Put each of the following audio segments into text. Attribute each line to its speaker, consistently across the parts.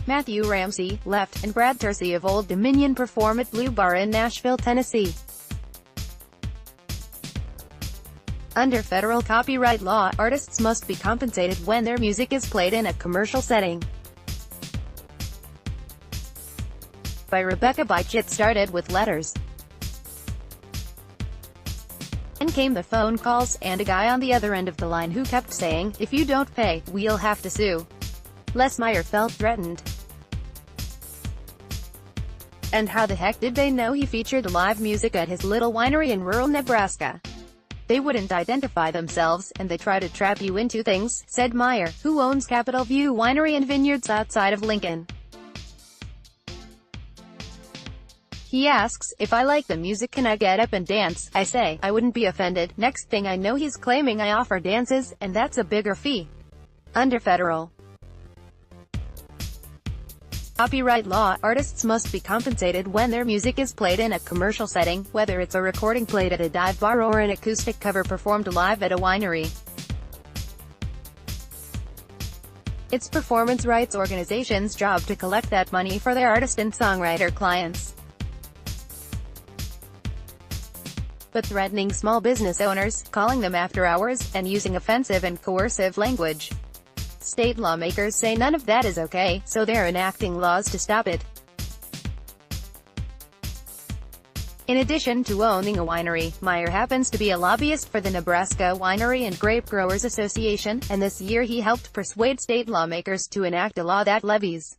Speaker 1: Matthew Ramsey, left, and Brad Tercy of Old Dominion perform at Blue Bar in Nashville, Tennessee. Under federal copyright law, artists must be compensated when their music is played in a commercial setting. By Rebecca Beich. It started with letters. Then came the phone calls, and a guy on the other end of the line who kept saying, "If you don't pay, we'll have to sue." Les Meyer felt threatened. And how the heck did they know he featured live music at his little winery in rural Nebraska? They wouldn't identify themselves, and they try to trap you into things, said Meyer, who owns Capitol View Winery and Vineyards outside of Lincoln. He asks, "If I like the music, can I get up and dance?" I say, "I wouldn't be offended." Next thing I know, he's claiming I offer dances, and that's a bigger fee. Under federal copyright law, artists must be compensated when their music is played in a commercial setting, whether it's a recording played at a dive bar or an acoustic cover performed live at a winery. It's performance rights organizations' job to collect that money for their artist and songwriter clients. But threatening small business owners, calling them after hours, and using offensive and coercive language. State lawmakers say none of that is okay, so they're enacting laws to stop it. In addition to owning a winery, Meyer happens to be a lobbyist for the Nebraska Winery and Grape Growers Association, and this year he helped persuade state lawmakers to enact a law that levies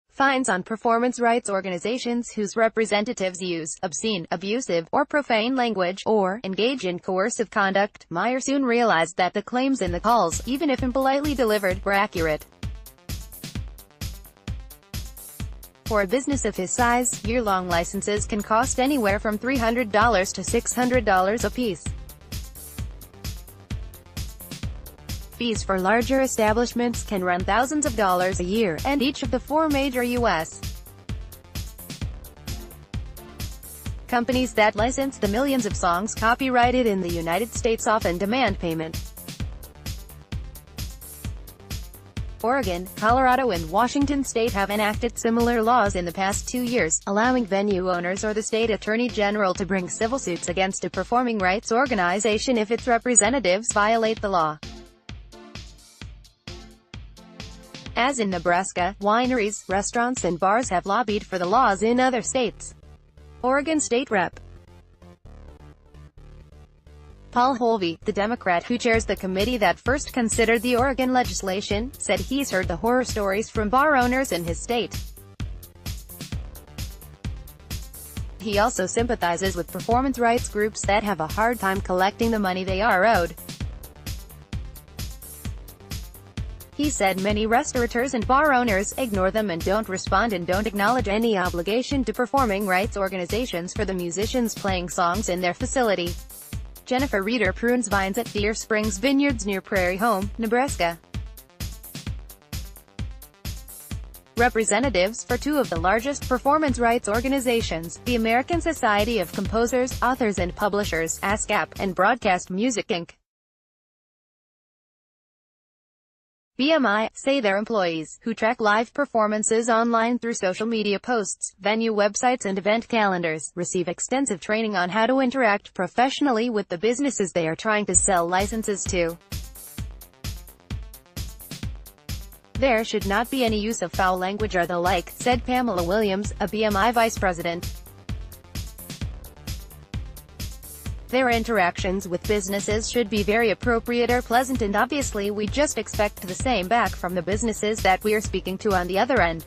Speaker 1: fines on performance rights organizations whose representatives use obscene, abusive, or profane language, or engage in coercive conduct. Meyer soon realized that the claims in the calls, even if impolitely delivered, were accurate. For a business of his size, year-long licenses can cost anywhere from $300 to $600 apiece. Fees for larger establishments can run thousands of dollars a year, and each of the four major U.S. companies that license the millions of songs copyrighted in the United States often demand payment. Oregon, Colorado, and Washington State have enacted similar laws in the past 2 years, allowing venue owners or the state attorney general to bring civil suits against a performing rights organization if its representatives violate the law. As in Nebraska, wineries, restaurants, and bars have lobbied for the laws in other states. Oregon State Rep. Paul Holvey, the Democrat who chairs the committee that first considered the Oregon legislation, said he's heard the horror stories from bar owners in his state. He also sympathizes with performance rights groups that have a hard time collecting the money they are owed. He said many restaurateurs and bar owners ignore them and don't respond and don't acknowledge any obligation to performing rights organizations for the musicians playing songs in their facility. Jennifer Reeder prunes vines at Deer Springs Vineyards near Prairie Home, Nebraska. Representatives for two of the largest performance rights organizations, the American Society of Composers, Authors and Publishers, ASCAP, and Broadcast Music Inc., BMI, say their employees, who track live performances online through social media posts, venue websites and event calendars, receive extensive training on how to interact professionally with the businesses they are trying to sell licenses to. There should not be any use of foul language or the like, said Pamela Williams, a BMI vice president. Their interactions with businesses should be very appropriate or pleasant, and obviously we just expect the same back from the businesses that we're speaking to on the other end.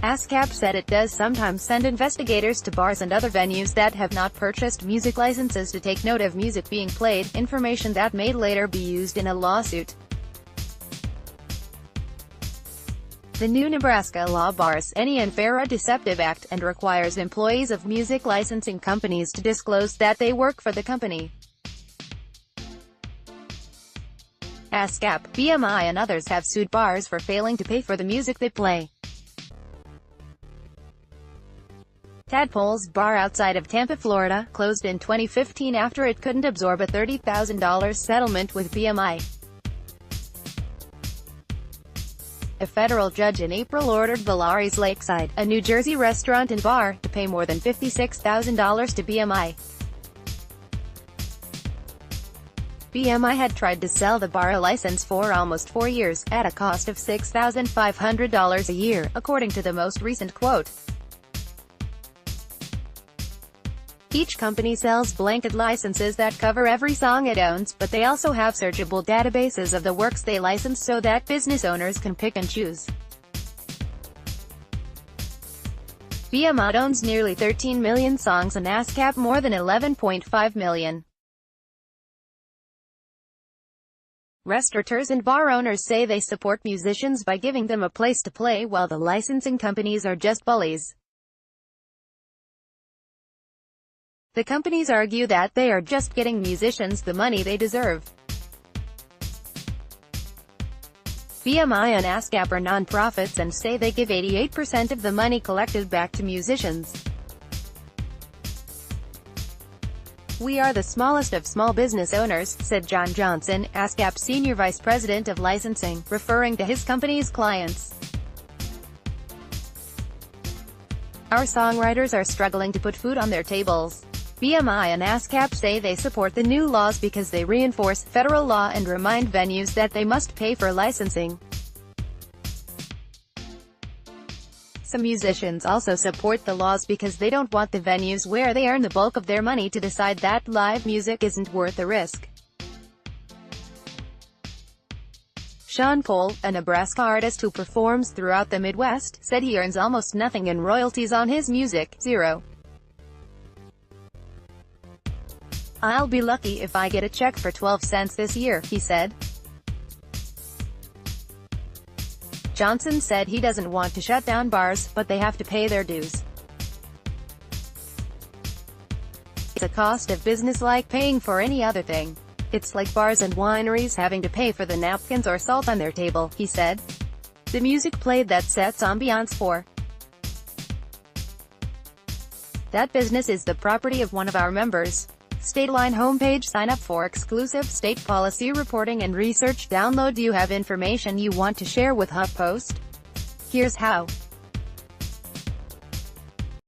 Speaker 1: ASCAP said it does sometimes send investigators to bars and other venues that have not purchased music licenses to take note of music being played, information that may later be used in a lawsuit. The new Nebraska law bars any unfair or deceptive act, and requires employees of music licensing companies to disclose that they work for the company. ASCAP, BMI and others have sued bars for failing to pay for the music they play. Tadpole's bar outside of Tampa, Florida, closed in 2015 after it couldn't absorb a $30,000 settlement with BMI. A federal judge in April ordered Valari's Lakeside, a New Jersey restaurant and bar, to pay more than $56,000 to BMI. BMI had tried to sell the bar a license for almost 4 years, at a cost of $6,500 a year, according to the most recent quote. Each company sells blanket licenses that cover every song it owns, but they also have searchable databases of the works they license so that business owners can pick and choose. BMI owns nearly 13 million songs and ASCAP more than 11.5 million. Restaurateurs and bar owners say they support musicians by giving them a place to play, while the licensing companies are just bullies. The companies argue that they are just getting musicians the money they deserve. BMI and ASCAP are non-profits and say they give 88% of the money collected back to musicians. "We are the smallest of small business owners," said John Johnson, ASCAP Senior Vice President of Licensing, referring to his company's clients. "Our songwriters are struggling to put food on their tables." BMI and ASCAP say they support the new laws because they reinforce federal law and remind venues that they must pay for licensing. Some musicians also support the laws because they don't want the venues where they earn the bulk of their money to decide that live music isn't worth the risk. Sean Cole, a Nebraska artist who performs throughout the Midwest, said he earns almost nothing in royalties on his music, zero. "I'll be lucky if I get a check for 12 cents this year," he said. Johnson said he doesn't want to shut down bars, but they have to pay their dues. "It's a cost of business like paying for any other thing. It's like bars and wineries having to pay for the napkins or salt on their table," he said. The music played that sets ambiance for that business is the property of one of our members. Stateline homepage. Sign up for exclusive state policy reporting and research. Download. Do you have information you want to share with HuffPost? Here's how.